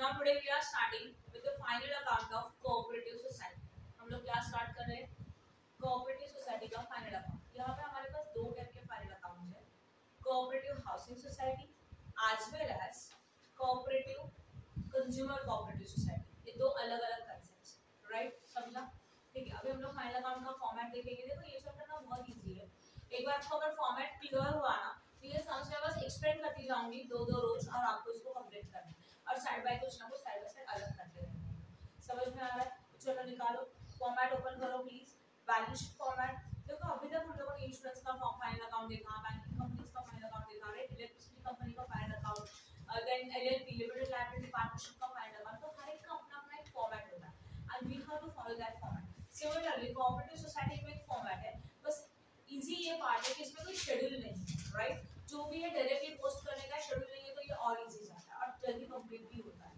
Now today we are starting with the final account of cooperative society. हम लोग क्या start कर रहे हैं? कोऑपरेटिव सोसाइटी का फाइनल अकाउंट। यहाँ पे हमारे पास दो टाइप के फाइनल अकाउंट है, cooperative housing society as well as cooperative consumer cooperative society. ये दो अलग अलग कंसेप्ट्स, राइट? समझा? ठीक है, अभी हम लोग फाइनल अकाउंट का फॉर्मेट देखेंगे। देखो ये चैप्टर ना बहुत इजी है। एक बार आपको अगर फॉर्मेट क्लियर हुआ ना तो ये समझ में बस एक्सप्लेन करती जाऊंगी दो दो रोज और आपको इसको कंप्लीट करना है और साइड बाय कुछ ना कुछ साइड बाय साइड अलग करते रहना है। समझ में आ रहा है? चलो निकालो, फॉर्मेट ओपन करो प्लीज। Balance sheet format. देखो अभी तक हम लोगों ने इंश्योरेंस का फाइनल अकाउंट देखा, बैंकिंग कंपनीज का फाइनल अकाउंट देखा, राइट? इलेक्ट्रिसिटी कंपनी का final account, then LLP limited liability partnership का फाइनल अकाउंट। तो हर एक का अपना अपना एक फॉर्मेट होता है and we have to follow that format. Similarly cooperative society में एक फॉर्मेट है, बस इजी ये पार्ट है कि इसमें कोई शेड्यूल नहीं है, राइट? जो भी है डायरेक्टली पोस्ट करने का शेड्यूल नहीं है तो ये और इजी जाता है और जल्दी कंप्लीट भी होता है।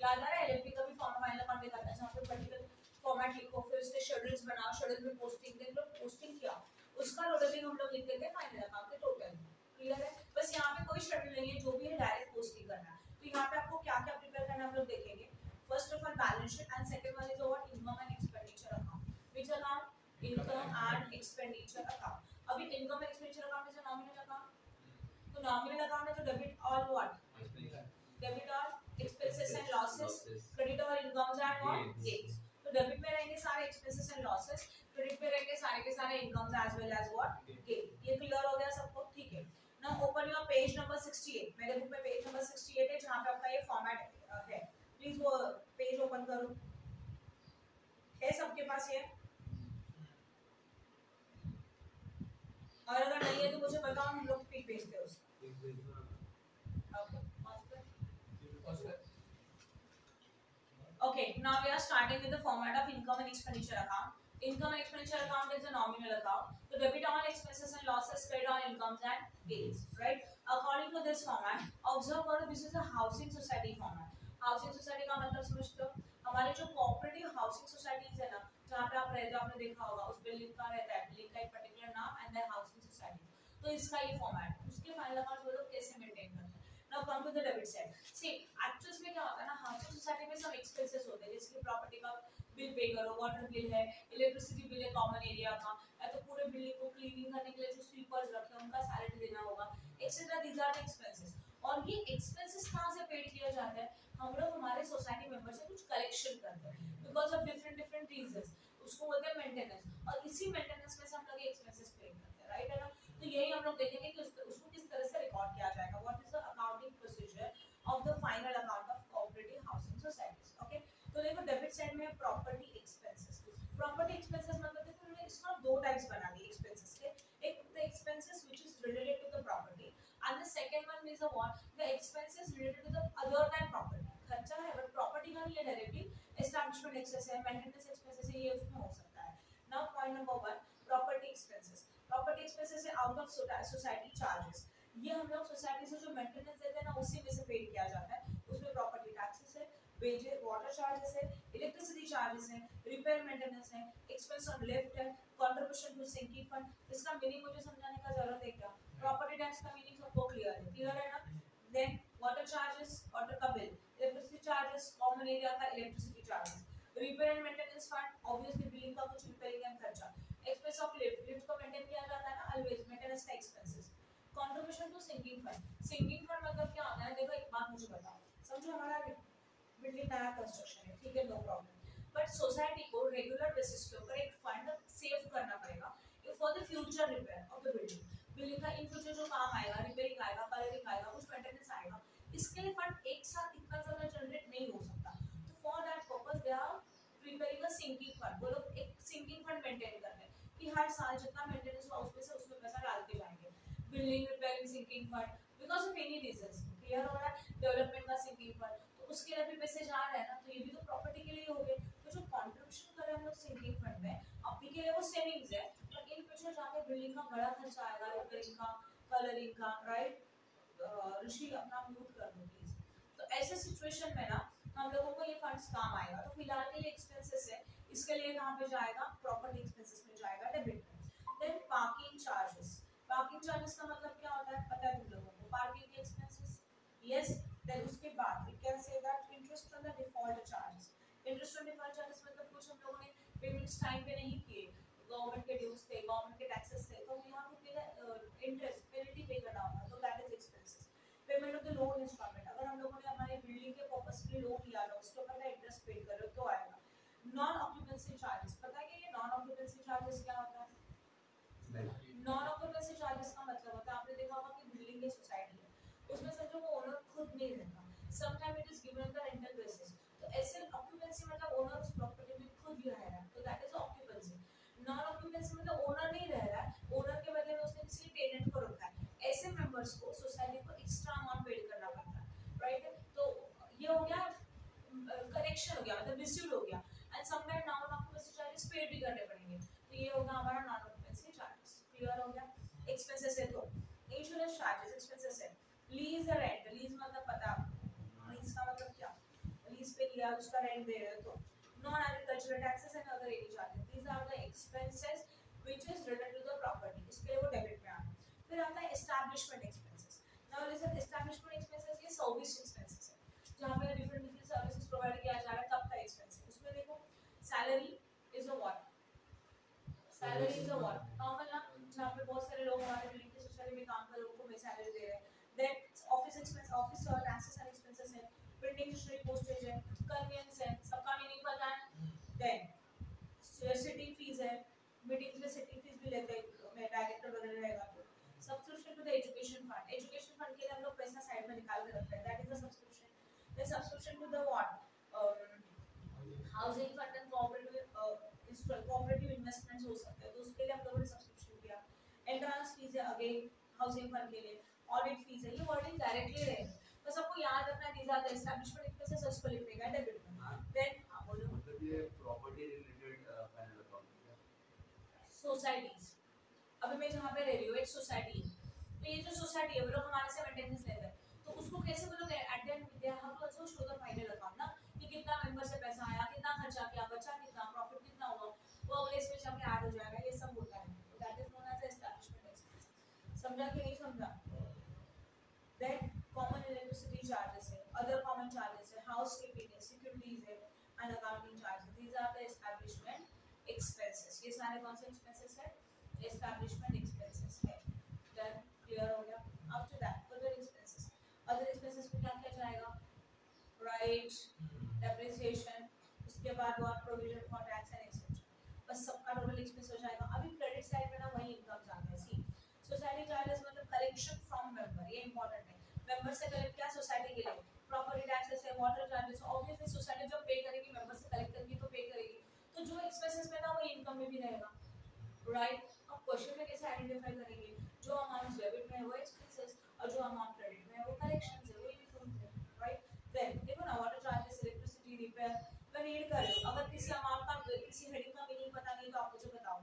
याद आ रहा है एलएलपी का भी फॉर्म फाइनल अकाउंट देखा था जहाँ पे पर्टिकुलर फॉर्मेट लिखो, फिर उसके शेड्यूल्स बनाओ, शेड्यूल में पोस्टिंग देन लोग पोस्टिंग किया, उसका टोटलिंग हम लोग लिख देते हैं फाइनल अकाउंट के टोटल। क्लियर है? बस यहाँ पे कोई शेड्यूल नहीं है, जो भी है डायरेक्ट पोस्टिंग करना है। तो यहाँ पे आपको क्या क्या प्रिपेयर करना है हम लोग देखेंगे। First of all balance sheet and second one is what income and expenditure account. Which account? Income and expenditure account. अभी income and expenditure account is a nominal account. तो नॉमिनल अकाउंट है तो debit all what? Debit all expenses and losses, credit all incomes and what? Gains. तो debit में रहेंगे सारे expenses and losses, credit में रहेंगे सारे के सारे incomes as well as what? Gain. ये क्लियर हो गया सबको? ठीक है। Now open your page number 68। मेरे बुक में पेज नंबर 68 है जहां पे आपका ये फॉर्मेट है। प्लीज वो पेज ओपन करो। है सबके पास ये? और अगर नहीं है तो मुझे बताओ, हम लोग पिक भेजते हैं उसका। Okay, okay, now we are starting with the format of income and expenditure account. Income and expenditure account is a nominal account. So debit on expenses and losses, credit on incomes and gains, right? According to this format, observe करो, this is a housing society format. Housing society का मतलब समझते हो? हमारे जो cooperative housing societies है ना, जहाँ पे आप रहते हो, आपने देखा होगा उस बिल्डिंग का रहता है, बिल्डिंग का एक पर्टिकुलर नाम एंड देन हाउसिंग सोसाइटी। तो इसका ये फॉर्मेट है। उसके फाइनल अकाउंट वो लोग कैसे मेंटेन करते हैं। Now come to the debit side. See, actuals में क्या होता है ना, हाउसिंग सोसाइटी में सब एक्सपेंसेस होते हैं, जैसे कि प्रॉपर्टी का बिल पे करो, वाटर बिल है, इलेक्ट्रिसिटी बिल है कॉमन एरिया का, या तो पूरे बिल्डिंग को क्लीनिंग करने के लिए जो स्वीपर्स रखे हैं उनका सैलरी देना होगा, etcetera. These are the expenses. और ये एक्सपेंसेस कहाँ से पेड किया जाता है? हम लोग हमारे सोसाइटी मेंबर से कुछ कलेक्शन करते हैं because of different different reasons, उसको बोलते हैं मेंटेनेंस, और इसी मेंटेनेंस में से हम लोग एक्सपेंसेस पे करते हैं, राइट है ना? तो यही हम लोग देखेंगे कि उसको किस तरह से रिकॉर्ड किया जाएगा। What is the accounting procedure of the final account of cooperative housing societies. Okay, तो देखो डेबिट साइड में प्रॉपर्टी एक्सपेंसेस। प्रॉपर्टी एक्सपेंसेस मतलब देखो हमने इसका दो टाइप्स बना दिए एक्सपेंसेस के। एक the expenses which is related to the property and the second one is what the expenses related to the other than property. खर्चा है बट प्रॉपर्टी का नहीं है डायरेक्टली, एस्टैब्लिशमेंट एक्सेस है, मेंटेनेंस एक्सपेंसेस है, ये उसमें हो सकता है। Now point number 1, property expenses. Property expenses है आउट ऑफ सोसाइटी चार्जेस। ये हम लोग सोसाइटी से जो मेंटेनेंस देते हैं ना उसी में से पे किया जाता है। उसमें प्रॉपर्टी टैक्सेस है, वेजेस, वाटर चार्जेस है, इलेक्ट्रिसिटी चार्जेस है, रिपेयर मेंटेनेंस है, एक्सपेंस ऑन लिफ्ट है, कंट्रीब्यूशन टू सिंकिंग फंड। इसका मीनिंग मुझे समझाने का जरूरत है क्या? प्रॉपर्टी टैक्स का मीनिंग सबको क्लियर है? क्लियर है ना? देन वाटर चार्जेस, वाटर का bill, electricity charges, common area का electricity charges, repair and maintenance fund, obviously building का कुछ रिपेयरिंग एंड खर्चा, एक्सपेंस ऑफ लिफ्ट, लिफ्ट को मेंटेन किया जाता है ना ऑलवेज, मेंटेनेंस का expenses, contribution to sinking fund. Sinking fund मतलब क्या होता है? देखो एक बात मुझे बताओ, समझो हमारा बिल्डिंग नया कंस्ट्रक्शन है, ठीक है, नो प्रॉब्लम, बट सोसाइटी को रेगुलर बेसिस पे ऊपर एक फंड सेव करना पड़ेगा for the future repair of the building. Building का इन फ्यूचर जो काम आएगा, रिपेयरिंग आएगा, कलरिंग आएगा, कुछ मेंटेनेंस आएगा, इसके लिए फंड एक साथ इतना ज्यादा जनरेट नहीं हो सकता। तो for that purpose they are preparing a sinking fund. वो लोग एक सिंकिंग फंड मेंटेन कर रहे हैं कि हर साल जितना मेंटेनेंस हुआ उसमें पैसा डालते जाएंगे। Building repairing sinking fund, because of any reasons. Clear हो रहा है? डेवलपमेंट का सिंकिंग फंड, तो उसके लिए भी पैसे जा रहे हैं ना, तो ये भी तो प्रॉपर्टी के लिए हो गए। तो जो कंट्रीब्यूशन कर रहे हैं हम लोग सिंकिंग फंड में, अभी के लिए वो सेविंग्स है, बट इन फ्यूचर जाके बिल्डिंग का बड़ा खर्चा आएगा, रिपेयरिंग का, कलरिंग का, राइट? ऋषि अपना म्यूट कर दो प्लीज। तो ऐसे सिचुएशन में ना हम लोगों को ये फंड्स काम आएगा। तो फिलहाल के लिए एक्सपेंसेस है, इसके लिए कहाँ पे जाएगा? प्रॉपर्टी एक्सपेंसेस में जाएगा, डेबिट में। Then parking charges. Parking charges का मतलब क्या होता है पता है तुम लोगों को? पार्किंग के एक्सपेंसेस, यस। देन उसके बाद we can say that interest interest on default charges मतलब कुछ हम लोगों ने पेमेंट्स टाइम पे नहीं किए, गवर्नमेंट के ड्यूज थे, गवर्नमेंट के टैक्सेस थे, तो we have to pay the interest, penalty pay करना होगा, तो that is expenses. Payment of the loan installment, अगर हम लोगों ने हमारी बिल्डिंग के पर्पस के लिए लोन लिया था, उसके ऊपर का इंटरेस्ट पे कर रहे हो तो आएगा। नॉन ऑक्यूपेंसी चार्जेस, पता है कि ये नॉन ऑक्यूपेंसी चार्जेस क्या होता है? नॉन ऑक्यूपेंसी चार्जेस का मतलब होता है, आपने देखा होगा कि बिल्डिंग की सोसाइटी है, उसमें समझो वो ओनर खुद नहीं रहता, some time it is given on the rental basis, तो ऐसे ऑक्यूपेंसी मतलब ओनर उस प्रॉपर्टी में खुद ही रह रहा है, तो that is occupancy. Non occupancy मतलब ओनर नहीं रह रहा है, ओनर के बदले में उसने किसी टेनेंट को रखा है, ऐसे मेंबर्स को सोसाइटी को एक्स्ट्रा अमाउंट पेड करना पड़ता है, राइट? तो ये हो गया कनेक्शन हो गया, मतलब डिस्प्यूट हो गया, and sometime non occupancy charges paid भी करने पड़ेंगे, तो ये होगा हमारा नॉन ऑक्यूपेंसी चार्जेस। क्लियर हो गया? एक्सपेंसेस है तो इंश्योरेंस चार्जेस एक्सपेंसेस है, लीज है, रेंट, लीज मतलब पता, लीज का मतलब क्या, लीज पे लिया उसका रेंट दे रहे हो, तो non agricultural taxes and other any charges, these are the expenses which is related to the property, इसके लिए वो डेबिट में आता है। फिर आता है establishment expenses. Now listen, establishment expenses ये सर्विस एक्सपेंसेस है, जहां पे डिफरेंट डिफरेंट सर्विसेज प्रोवाइड किया जा रहा है तब का एक्सपेंस है। उसमें देखो salary is a what, salary is a what, normal ना, जहां पे बहुत सारे लोग हमारे बिल्डिंग की सोसाइटी में काम कर रहे हैं उनको मैं सैलरी दे रहे हैं। Then office expense, office taxes and expenses है, प्रिंटिंग स्टेशनरी पोस्टेज है, कन्वेंस है, सबका मीनिंग पता है। देन सिटिंग फीस है, मीटिंग्स में सिटिंग फीस भी लेते हैं, मैं डायरेक्टर वगैरह रहेगा तो। Subscription to the education fund, education fund के लिए हम लोग पैसा साइड में निकाल के रखते हैं, that is the subscription. The subscription to the what, housing fund and cooperative investments हो सकते हैं, तो उसके लिए हम लोगों ने सब्सक्रिप्शन किया। एंट्रेंस फीस है अगेन हाउसिंग फंड के लिए, ऑडिट फीस है, ये वर्डिंग डायरेक्टली रहेगी, बस आपको याद रखना है, these are the establishment expenses, उसको लिख देगा डेबिट में। देन हां बोलो, मतलब ये प्रॉपर्टी रिलेटेड फाइनल अकाउंट है, सोसाइटीज, अभी मैं जहाँ पे रह रही हूँ एक सोसाइटी है, तो ये जो सोसाइटी है वो लोग हमारे से मेंटेनेंस लेते हैं, तो उसको कैसे वो लोग at the end they have to also show the final account ना, कि कितना मेंबर से पैसा आया, कितना खर्चा किया, बचा कितना, प्रॉफिट कितना हुआ, वो अगले इसमें जाके ऐड हो जाएगा, ये सब होता है, that is known as establishment expense. समझा कि नहीं समझा? देन कॉमन इलेक्ट्रिसिटी चार्जेस है, अदर कॉमन चार्जेस है, हाउसकीपिंग है, सिक्योरिटीज है and accounting charges, these are the establishment expenses. ये सारे कौन से एक्सपेंसेस है? एस्टैब्लिशमेंट एक्सपेंसेस है। देन क्लियर हो गया? After that other expenses, other expenses में क्या क्या जाएगा? राइट, डेप्रिसिएशन, उसके बाद और provision for tax and etcetera, बस सबका टोटल एक्सपेंस हो जाएगा। अभी क्रेडिट साइड में ना वही इनकम जाता है, सी सोसाइटी चार्जेस मतलब कलेक्शन फ्रॉम मेंबर, ये इंपॉर्टेंट है, मेंबर से कलेक्ट किया सोसाइटी के लिए, प्रॉपर्टी टैक्सेस है, वाटर चार्जेस, ऑब्वियसली सोसाइटी जब पे करेगी मेंबर से कलेक्ट करके तो पे करेगी, तो जो एक्सपेंसेस में था वो इनकम में भी रहेगा, राइट? अब क्वेश्चन में कैसे आइडेंटिफाई करेंगे? जो अमाउंट डेबिट में है वो एक्सपेंसेस, और जो अमाउंट क्रेडिट में है वो कलेक्शंस है, वो इनकम्स है, राइट? देन देखो ना, वाटर चार्जेस, इलेक्ट्रिसिटी, रिपेयर, मैं रीड कर रही हूँ, अगर किसी अमाउंट का किसी हेडिंग का मीनिंग पता नहीं तो आप मुझे बताओ।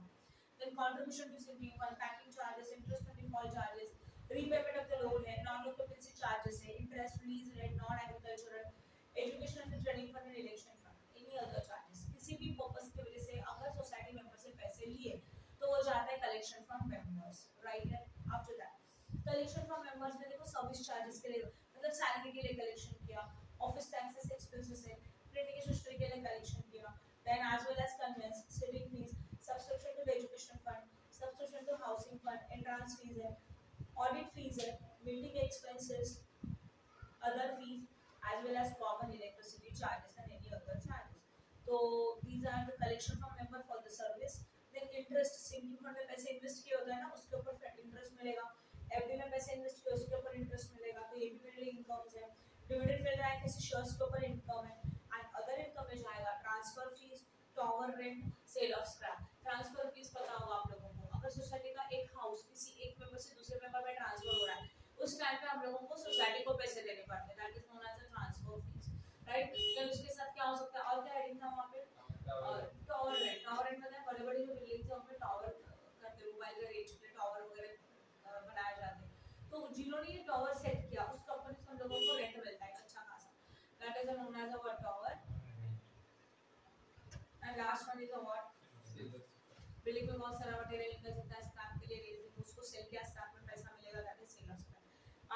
Then contribution to city fund, packing charges, interest on default charges, repayment of the loan है, नॉन ऑक्यूपेंसी चार्जेस है, interest, lease rent, non agricultural, education and training fund and election fund, any other charges, किसी भी purpose की वजह से अगर society member से पैसे लिए तो वो जाता है कलेक्शन फ्रॉम मेंबर्स, राइट है? After that collection from members में देखो सर्विस चार्जेस के लिए, मतलब सैलरी के लिए कलेक्शन किया, ऑफिस टैक्सेस एक्सपेंसेस है, प्रिंटिंग स्टेशनरी के लिए कलेक्शन किया, then as well as conveyance, sitting fees, subscription to the education fund, subscription to housing fund, entrance fees है, ऑडिट फीस है, meeting expenses, other fees as well as common electricity charges and any other charges. So these are the collection from member for the service. Then interest, sinking fund में पैसे invest किए होते हैं ना, उसके ऊपर interest मिलेगा, एफडी में पैसे इन्वेस्ट किए उसके ऊपर इंटरेस्ट मिलेगा, तो ये भी मेरे इनकम्स है। डिविडेंड मिल रहा है किसी शेयर्स के ऊपर इनकम है, एंड अदर इनकम में जाएगा transfer fees, tower rent, sale of scrap. Transfer fees पता होगा आप लोगों को, अगर सोसाइटी का एक हाउस किसी एक मेंबर से दूसरे मेंबर में ट्रांसफर हो रहा है, उस टाइम पे हम लोगों को सोसाइटी को पैसे देने पड़ते हैं, that is known as a transfer fees, right? Then उसके साथ क्या हो सकता है, और क्या हेडिंग था वहां पे? टावर रेंट, टावर रेंट मतलब बड़े बड़े जो बिल्डिंग्स है उनमें टावर करते, मोबाइल का रेंज के टावर वगैरह बनाए जाते हैं, तो जिन्होंने ये टावर सेट किया उस कंपनी से हम लोगों को रेंट मिलता है अच्छा खासा, that is known as a tower. And last one is a what? Building में बहुत सारा मटेरियल निकल सकता है, स्क्रैप के लिए रेजिंग, उसको सेल किया, स्क्रैप में पैसा मिलेगा, that is sale of scrap.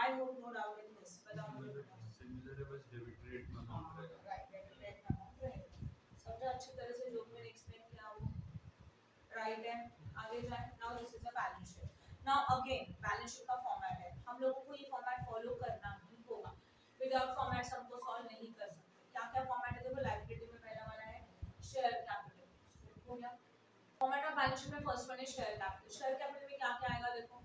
I hope no doubt in this, बताओ मुझे। सिमिलर है, बस डेबिट रेट में अमाउंट रहेगा। राइट, डेबिट रेट में अमाउंट रहेगा। राइट है, आगे जाए। Now this is a balance sheet. Now again balance sheet का फॉर्मेट है, हम लोगों को ये फॉर्मेट फॉलो करना ही होगा, विदाउट फॉर्मेट हमको सॉल्व नहीं कर सकते। क्या क्या फॉर्मेट है देखो, लायबिलिटी में पहला वाला है शेयर कैपिटल, हो गया। फॉर्मेट ऑफ बैलेंस शीट में फर्स्ट वन है शेयर कैपिटल। शेयर कैपिटल में क्या क्या आएगा देखो,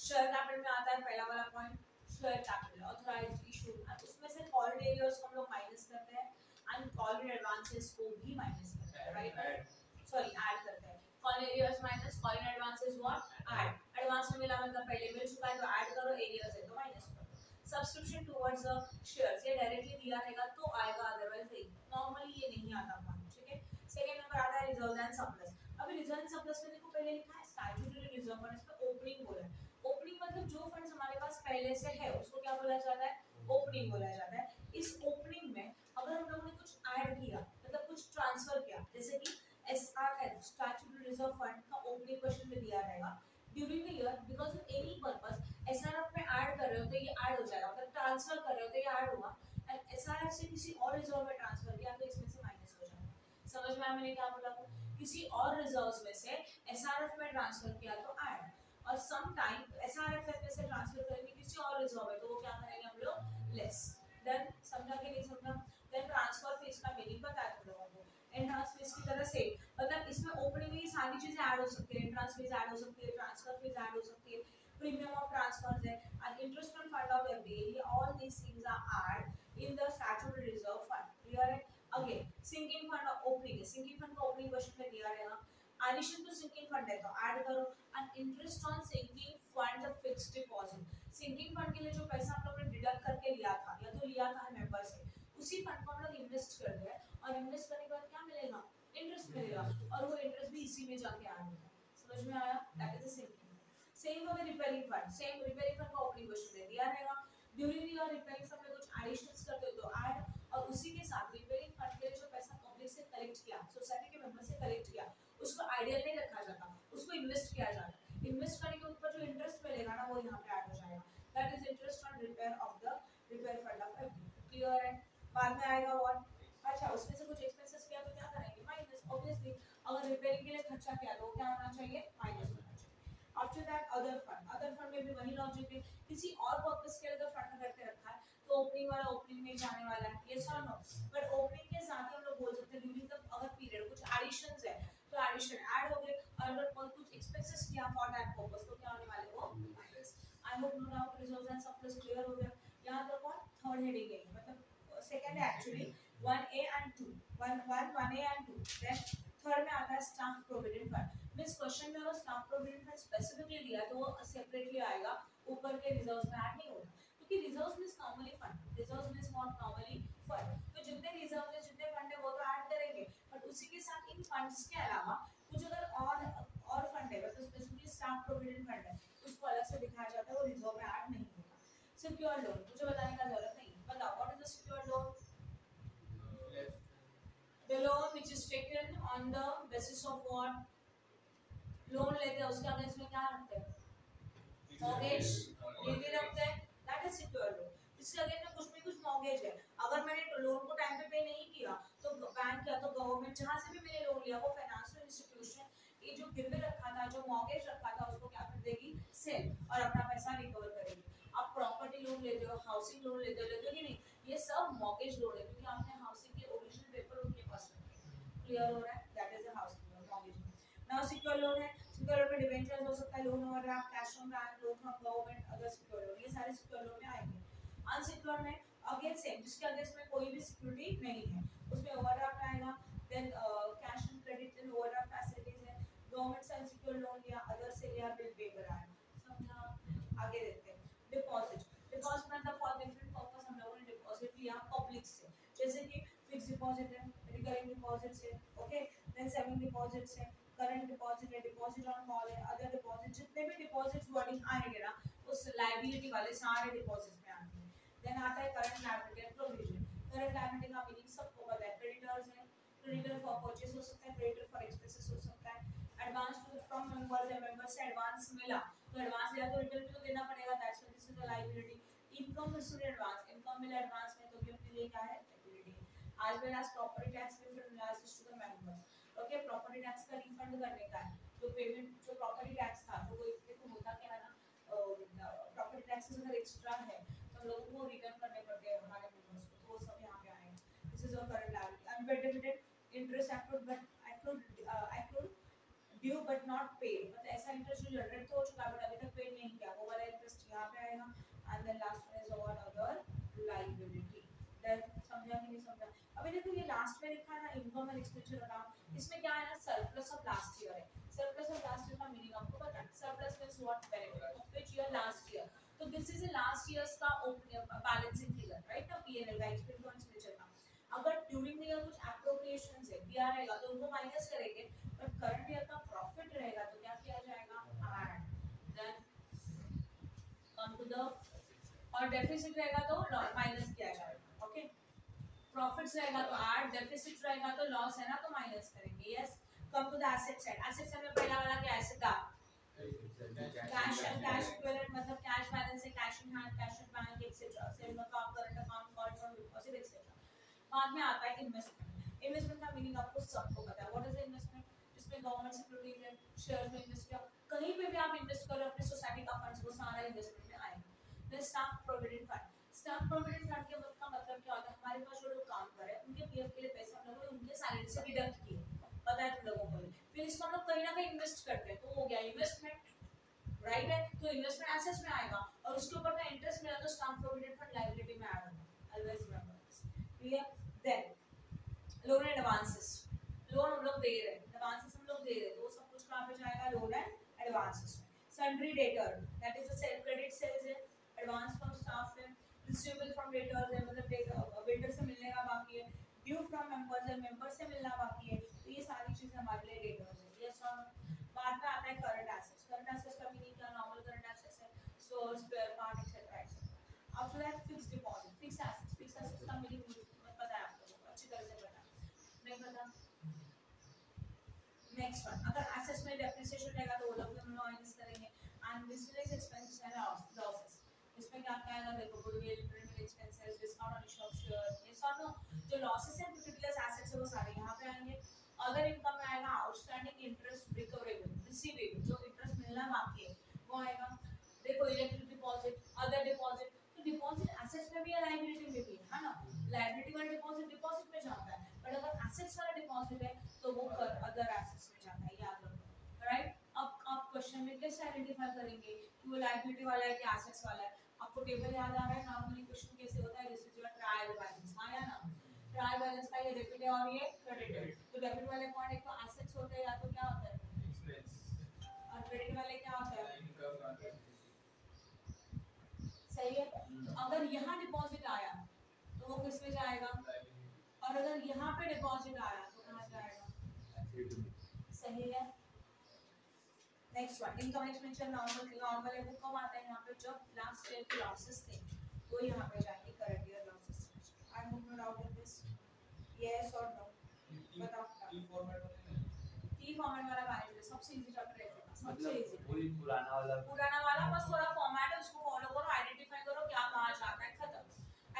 शेयर कैपिटल में आता है पहला वाला point share capital authorised issue, उसमें से कॉल्ड एरियर्स को हम लोग माइनस करते हैं एंड कॉल्ड एडवांसेस को भी माइनस करते हैं, राइट, सॉरी ऐड करते हैं। Called arrears minus called advances what add, advance में मिला मतलब पहले मिल चुका है तो ऐड करो, एरियर्स है तो माइनस करो। सब्सक्रिप्शन टुवर्ड्स द शेयर्स, ये डायरेक्टली दिया रहेगा तो आएगा, अदरवाइज नहीं, नॉर्मली ये नहीं आता पॉइंट, ठीक है। सेकंड नंबर आता है रिजर्व्स एंड सरप्लस। अभी रिजर्व एंड सरप्लस में देखो पहले लिखा है स्टैट्यूटरी रिजर्व फंड, इसमें ओपनिंग बोला है। ओपनिंग मतलब जो फंड्स हमारे पास पहले से है उसको क्या बोला जाता है, ओपनिंग बोला जाता है। इस ओपनिंग में अगर हम लोगों ने कुछ ऐड किया मतलब कुछ ट्रांसफर किया, जैसे कि एसआरएफ स्टैट्यूटरी रिजर्व फंड का ओपनिंग क्वेश्चन में दिया रहेगा during the year because of any purpose, SRF में ऐड कर रहे हो तो ये ऐड हो जाएगा, मतलब ट्रांसफर कर रहे हो तो ये ऐड होगा, एंड एसआरएफ से किसी और रिजर्व में ट्रांसफर किया तो इसमें से माइनस हो जाएगा। समझ में आया मैंने क्या बोला? किसी और रिजर्व्स में से एसआरएफ में ट्रांसफर किया तो ऐड, और सम टाइम एसआरएफ में से ट्रांसफर करेंगे किसी और रिजर्व है तो वो क्या करेंगे हम लोग, लेस। देन समझा कि नहीं समझा? देन ट्रांसफर फीस का मीनिंग पता है तुम लोगों को, एंट्रेंस फीस की तरह से, मतलब इसमें ओपनिंग में ये सारी चीजें ऐड हो सकती है, एंट्रेंस फीस ऐड हो सकती है, ट्रांसफर फीस ऐड हो सकती है, प्रीमियम ऑफ ट्रांसफर्स है and interest on fund of FD, ये all these things are add in the statutory reserve fund. Clear है? अगेन सिंकिंग फंड ओपनिंग है, सिंकिंग फंड का ओपनिंग क्वेश्चन में दिया रहेगा, एडिशन टू सिंकिंग फंड है तो ऐड करो, and interest on sinking fund fixed deposit, sinking fund के लिए जो पैसा हम लोग ने डिडक्ट करके लिया था या तो लिया था मेंबर से, उसी फंड को हम लोग इन्वेस्ट कर रहे हैं और इन्वेस्ट करने के बाद क्या मिलेगा, इंटरेस्ट मिलेगा, और वो इंटरेस्ट भी इसी में जाके ऐड होगा। समझ में आया? That is the sinking. Same होगा repairing fund, same repairing fund का ओपनिंग क्वेश्चन में दिया रहेगा, ड्यूरिंग द रिपेयरिंग फंड में कुछ एडिशंस करते हो तो ऐड, और उसी के साथ रिपेयरिंग फंड के लिए जो पैसा पब्लिक से कलेक्ट किया, सोसाइटी के मेंबर से कलेक्ट किया, उसको आइडियल नहीं रखा जाता, उसको इन्वेस्ट किया जाता है, इन्वेस्ट करने के ऊपर जो इंटरेस्ट मिलेगा ना वो यहाँ पे ऐड हो जाएगा, that is interest on repair of the repair fund of FD. Clear है? बाद में आएगा व्हाट, अच्छा उसमें से कुछ एक्सपेंसेस किया तो क्या करेंगे, माइनस, ऑब्वियसली अगर रिपेयरिंग के लिए खर्चा किया तो क्या होना चाहिए, माइनस होना चाहिए। After that other fund, other fund में भी वही लॉजिक है, किसी और पर्पस के लिए तो फंड करके रखा है तो ओपनिंग वाला ओपनिंग में जाने वाला है, यस और नो, बट ओपनिंग के साथ ही हम लोग बोल सकते हैं ड्यूरिंग द अगर पीरियड कुछ एडिशंस है तो एडिशन ऐड हो गए, और अगर कुछ एक्सपेंसेस किया फॉर दैट पर्पस तो क्या होने वाले वो minus. I hope no doubt reserves and surplus clear हो गया। यहां तक और थर्ड हेडिंग है, मतलब सेकंड है actually 1A and 2, 1A and 2, then third में आता है staff provident fund. Miss question में अगर स्टाफ प्रोविडेंट फंड स्पेसिफिकली दिया है तो वो सेपरेटली आएगा, ऊपर के रिजर्व्स में ऐड नहीं होगा, क्योंकि reserves means normally fund, reserves means not normally fund, तो जितने रिजर्व्स है जितने फंड है वो तो ऐड करेंगे, बट उसी के साथ इन फंड्स के अलावा कुछ अगर और फंड है मतलब स्पेसिफिकली स्टाफ प्रोविडेंट फंड है उसको अलग से दिखाया जाता है, वो रिजर्व में ऐड नहीं होगा। सिक्योर लोन मुझे बताने का जरूरत नहीं, बताओ what is the secure loan? The loan which is taken on the basis of what? Loan लेते हैं उसके अगेंस्ट में क्या रखते हैं, मॉर्गेज गिरवी रखते हैं, दैट इज सिक्योर लोन। इसके अगेंस्ट में कुछ मॉर्गेज है, अगर मैंने लोन को टाइम पे नहीं किया तो बैंक या तो गवर्नमेंट जहां से भी मैंने लोन लिया वो फाइनेंशियल इंस्टीट्यूशन ये जो गिरवी रखा था जो मॉर्गेज रखा था उसको क्या कर देगी, सेल, और अपना पैसा रिकवर करेगी। आप प्रॉपर्टी लोन लेते हो, हाउसिंग लोन लेते हो कि नहीं, ये सब मॉर्गेज लोन है क्योंकि आपने हाउसिंग के ओरिजिनल पेपर उनके पास रखे। क्लियर हो रहा है? That is a housing loan, mortgage loan. Now secure loan है, सिक्योर लोन में डिबेंचर्स हो सकता है, loan overdraft, cash from bank, loan from government, other secure loan, ये सारे सिक्योर लोन में आएंगे। अनसिक्योर में अगेन सेम, जिसके अगेंस्ट में कोई भी सिक्योरिटी नहीं है उसमें ओवरड्राफ्ट आएगा, then cash and credit and overdraft facilities है, गवर्नमेंट से अनसिक्योर लोन लिया, अदर से लिया, बिल पे करा है, समझा? आगे देखते हैं डिपॉजिट। डिपॉजिट मतलब फॉर डिफरेंट पर्पस हम लोगों ने डिपॉजिट लिया पब्लिक से, जैसे कि फिक्स डिपॉजिट है, रिकरिंग डिपॉजिट है, ओके, देन सेविंग डिपॉजिट है, करंट डिपॉजिट है, डिपॉजिट ऑन कॉल है, अदर डिपॉजिट, जितने भी डिपॉजिट्स वर्डिंग आएंगे ना उस लायबिलिटी वाले सारे डिपॉजिट्स में आएंगे। देन आता है current liability and provision. Current liability का मीनिंग सबको पता है, क्रेडिटर्स है, क्रेडिटर फॉर परचेज हो सकता है, क्रेडिटर फॉर एक्सपेंसेस हो सकता है, एडवांस टू फ्रॉम मेंबर्स है, मेंबर से एडवांस मिला तो एडवांस दिया तो रिटर्न भी तो देना पड़ेगा, that's why this is the liability. Income received advance, income मिला एडवांस में तो भी अपने लिए क्या है, liquidity. as well as property tax refund analysis to the members, okay, property tax का रिफंड करने का है, जो पेमेंट जो प्रॉपर्टी टैक्स था तो वो देखो होता क्या है ना, प्रॉपर्टी टैक्सेस अगर एक्स्ट्रा है तो हम लोगों को रिटर्न करने पड़ते हैं हमारे मेंबर्स को, तो वो सब यहाँ पे आएगा। This is our current liability. Unpaid dividend interest accrued due but not paid, मतलब ऐसा इंटरेस्ट जो जनरेट तो हो चुका है बट अभी तक पेड नहीं किया, वो वाला इंटरेस्ट यहाँ पे आएगा। And then last one is our other liability. That समझा कि नहीं समझा? अभी देखो ये लास्ट में लिखा है ना इनकम एंड एक्सपेंडिचर अकाउंट, इसमें क्या है ना सरप्लस ऑफ लास्ट ईयर है। सरप्लस ऑफ लास्ट ईयर का मीनिंग आपको पता है? Surplus means what? Benefit of which year? Last year. तो this is a last years का बैलेंसिंग फिगर, राइट ना, पीएनएल का एक्सपेंडिचर एंड एक्सपेंडिचर का। अगर ड्यूरिंग द ईयर कुछ एप्रोप्रिएशंस है दिया रहेगा तो उनको माइनस करेंगे, बट करंट ईयर का प्रॉफिट रहेगा तो क्या किया जाएगा? Add. Then come to the, और डेफिसिट रहेगा तो माइनस किया जाएगा। ओके, प्रॉफिट्स रहेगा तो ऐड, डेफिसिट रहेगा तो लॉस है ना तो माइनस करेंगे। Yes, come to the asset side. Asset side में पहला वाला क्या एसेट था? कैश एंड कैश इक्विवेलेंट, मतलब कैश बैलेंस है, cash in hand, cash in bank etcetera, saving account, current account, calls और डिपॉजिट एक्सेट्रा। बाद में आता है इन्वेस्टमेंट। इन्वेस्टमेंट का मीनिंग आपको सबको पता है। What is investment? जिसमें गवर्नमेंट सिक्योरिटीज है, शेयर्स में इन्वेस्ट किया, कहीं पे भी आप इन्वेस्ट करो अपने सोसाइटी का फंड्स, वो सारा इन्वेस्टमेंट में आएगा। Then staff provident fund. Staff provident fund के मतलब क्या होता है? हमारे पास जो लोग काम कर रहे हैं उनके पीएफ के लिए पैसा हम लोगों ने उनके सैलरी से डिडक्ट किए, पता है तुम लोगों को। फिर इसको हम लोग कहीं ना कहीं इन्वेस्ट करते हैं, तो हो गया इन्वेस्टमेंट, राइट है? तो इन्वेस्टमेंट एसेट्स में आएगा और उसके ऊपर का इंटरेस्ट मिला तो स्टाफ प्रोविडेंट फंड लायबिलिटी में ऐड होगा। Always remember this. Clear? Then loan and advances. Loan हम लोग दे रहे हैं, एडवांसेस हम लोग दे रहे हैं, तो वो सब कुछ कहां पे जाएगा? लोन एंड एडवांसेस में। Sundry debtor, that is a sale credit sales है, एडवांस फ्रॉम स्टाफ है, रिसीवेबल फ्रॉम डेटर्स है, मतलब वेंडर से मिलने का बाकी है, ड्यू फ्रॉम मेंबर्स है, मेंबर से मिलना बाकी है, तो ये सारी चीजें हमारे लिए डेटर्स है। यस और बाद में आता है करंट एसेट्स। करंट एसेट्स का मीनिंग क्या? नॉर्मल करंट एसेट्स है, store, spare part etcetera etcetera. After that fixed deposit. Fixed assets, fixed assets का मीनिंग पता है आप लोगों को, अच्छी तरह से पता है, नहीं पता? नेक्स्ट वन, अगर एसेट्स में डेप्रिसिएशन रहेगा तो वो लोग हम माइनस करेंगे। And miscellaneous expenses and losses, इसमें क्या क्या आएगा? देखो, goodwill, printing expenses, discount on issue of share, ये सब नो जो लॉसेस एंड क्रिटिकल एसेट्स है वो सारे यहाँ पे आएंगे। अदर इनकम में आएगा आउटस्टैंडिंग इंटरेस्ट रिकवरेबल, रिसीवेबल, जो इंटरेस्ट मिलना बाकी है वो आएगा। देखो, इलेक्ट्रिक डिपॉजिट, अदर डिपॉजिट, तो डिपॉजिट एसेट्स में भी है, लायबिलिटी में भी है ना? लायबिलिटी वाला डिपॉजिट डिपॉजिट में जाता है, बट अगर एसेट्स वाला डिपॉजिट है तो वो अदर एसेट्स में जाता है, याद रखो, राइट? अब आप क्वेश्चन में कैसे आइडेंटिफाई करेंगे कि वो लायबिलिटी वाला है कि एसेट्स वाला है? आपको टेबल याद आ रहा है? नॉर्मली क्वेश्चन कैसे होता है? This is your trial balance, आया ना? ट्रायल बैलेंस का ये डेबिट है और ये क्रेडिट है, तो डेबिट वाले पॉइंट एक तो एसेट्स होते हैं या तो क्या होता है और क्रेडिट वाले क्या होता है? सही है। तो अगर यहाँ डिपॉजिट आया तो वो किस में जाएगा? और अगर यहाँ पे डिपॉजिट आया तो कहाँ जाएगा? सही है। Next one, income expenditure normal है, वो कब आता है? यहाँ पे जब लास्ट ईयर के लॉसेस थे वो यहाँ पे जाएंगे, current year losses. I hope no doubt in this, yes और नो? बताओ। की फॉर्मेट वाला मैनेजर सबसे इजी चैप्टर है, सबसे इजी। वही पुराना वाला बस थोड़ा फॉर्मेट है, उसको फॉलो करो, आइडेंटिफाई करो क्या कहाँ जाता है, खत्म।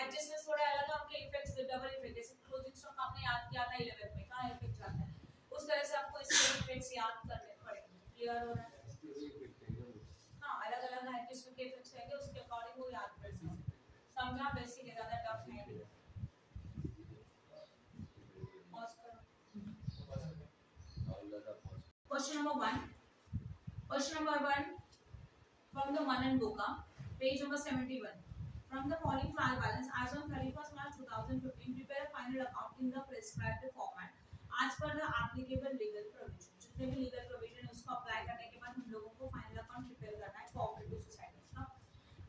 एडजस्टमेंट्स थोड़े अलग है, उनके इफेक्ट्स डबल इफेक्ट, जैसे क्लोजिंग स्टॉक आपने याद किया था 11th में, कहाँ इफेक्ट जाता है, उस तरह से आपको इसके इफेक्ट्स याद करने पड़ेंगे। क्लियर हो रहा है? हाँ, अलग अलग है किसमें के इफेक्ट्स रहेंगे, उसके अकॉर्डिंग वो याद कर सकते। समझा? बेसिक है, ज़्यादा टफ नहीं है। पॉज करो। Question number 1. Question number 1 from the Manan Boka, page number 71. From the following trial balance as on 31st March 2015, prepare a final account in the prescribed format as per the applicable legal provision. जितने भी legal provision है उसको apply करने के बाद हम लोगों को final account prepare करना है cooperative societies का.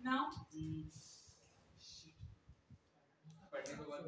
Now, पढ़ने के बाद